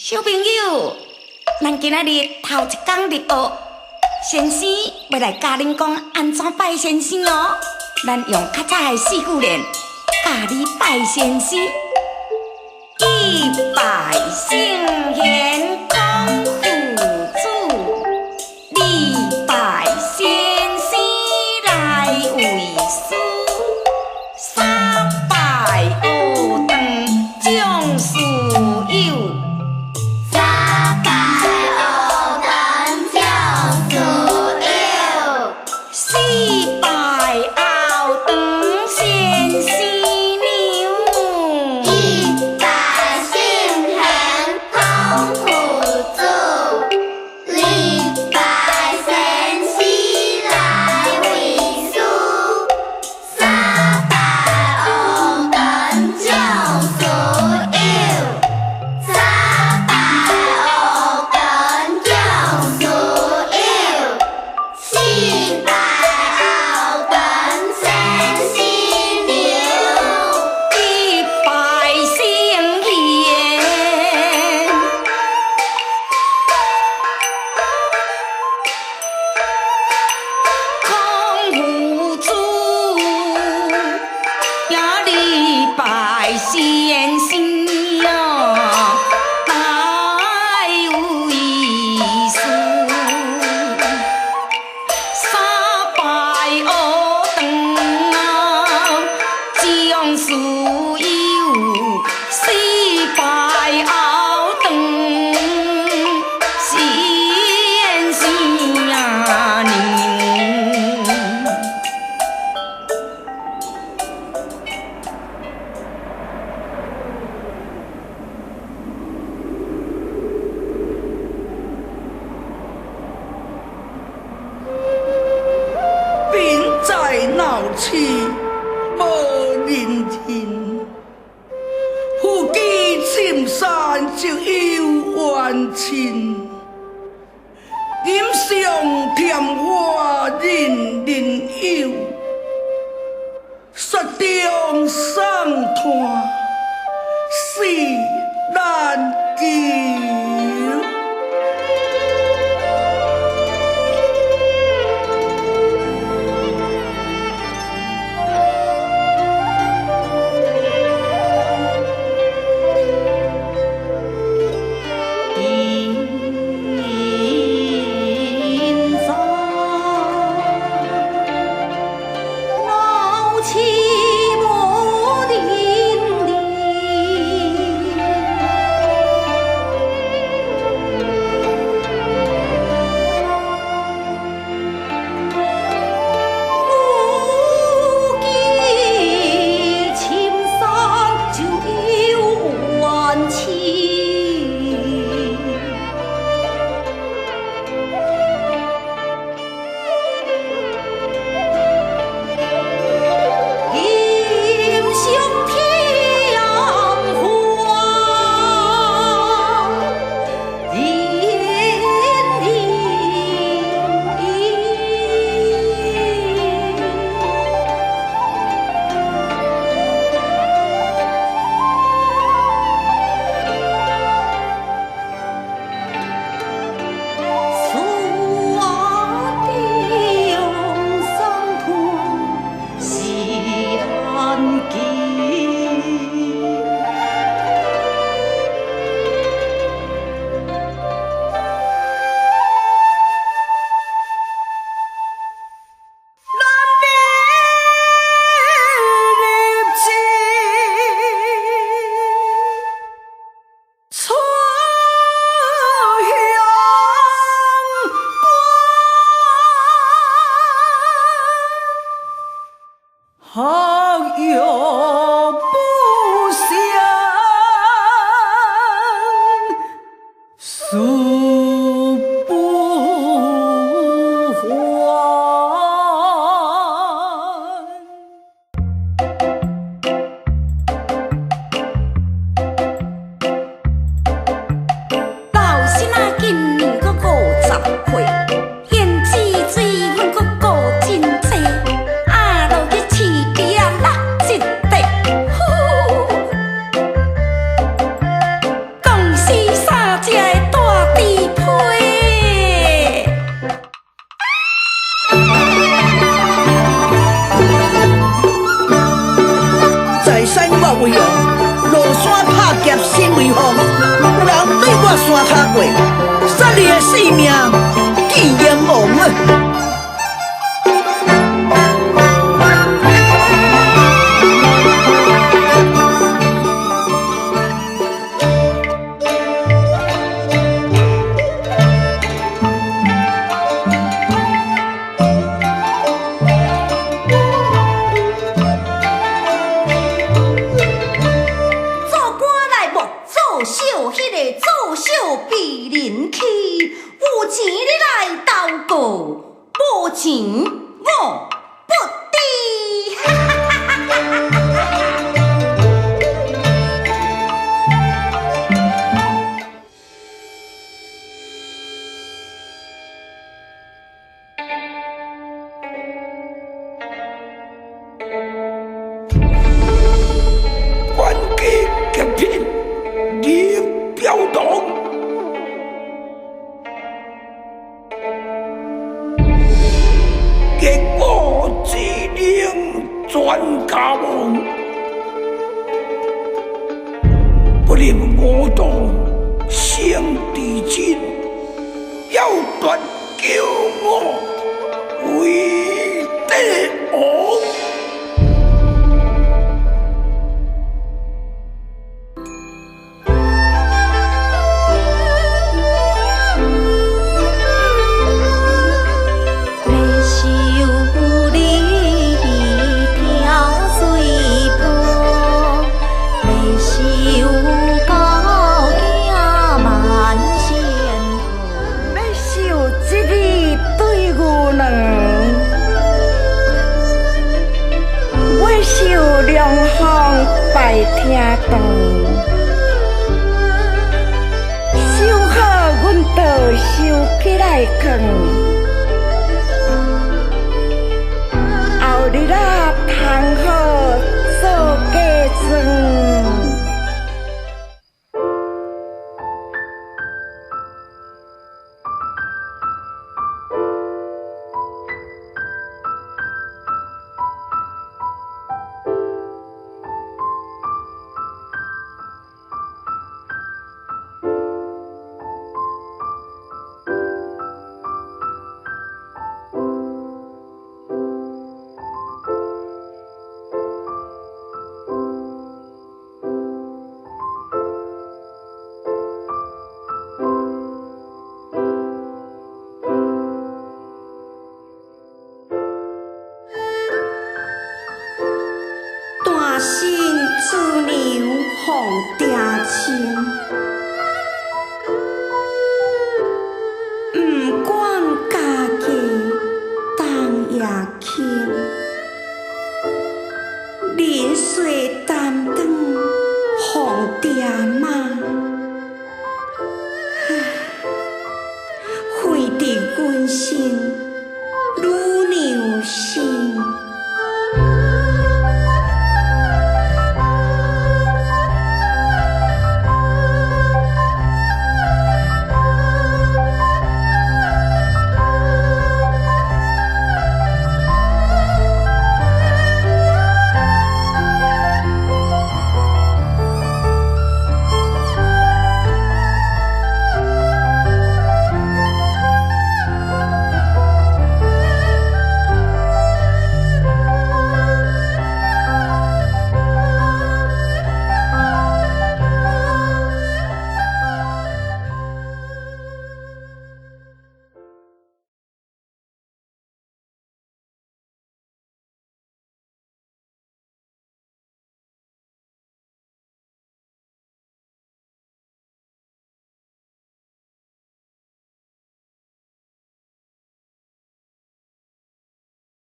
小朋友，咱今仔日头一讲入学，先生要来教恁讲安怎拜先生哦。咱用较早的四句联教你拜先生：一拜圣贤空父子，二拜先生来为师，三拜学堂将士友。先生哦，来为师，三拜学堂啊，将士友，四拜后堂，先生啊娘。闹市无人听，夫妻深山就有冤亲。饮上甜话人人有，雪中送炭是难求。为王，落山拍劫身为王。有人对我山骹过，杀你的性命见阎王啊！作秀比人气，有钱你来投告，无钱我不低。官计极品，你表动。结果只令全家亡，不令我党胜敌亲，要断救我为帝王。拜听道，收好阮道收起来放，后日啊通好做嫁妆。大身出牛奉爹亲。